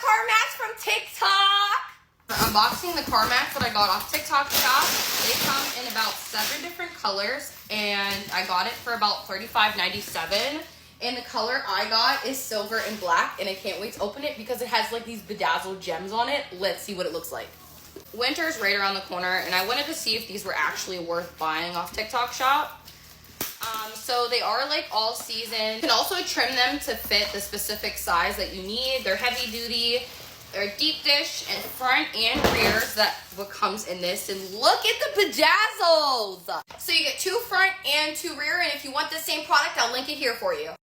car mats from TikTok. Unboxing the car mats that I got off TikTok shop. They come in about 7 different colors, and I got it for about $35.97. And the color I got is silver and black, and I can't wait to open it because it has like these bedazzled gems on it. Let's see what it looks like. Winter's right around the corner, and I wanted to see if these were actually worth buying off TikTok shop. So they are like all season. You can also trim them to fit the specific size that you need. They're heavy duty. They're deep dish and front and rears. That what comes in this. And look at the bedazzles. So you get 2 front and 2 rear. And if you want the same product, I'll link it here for you.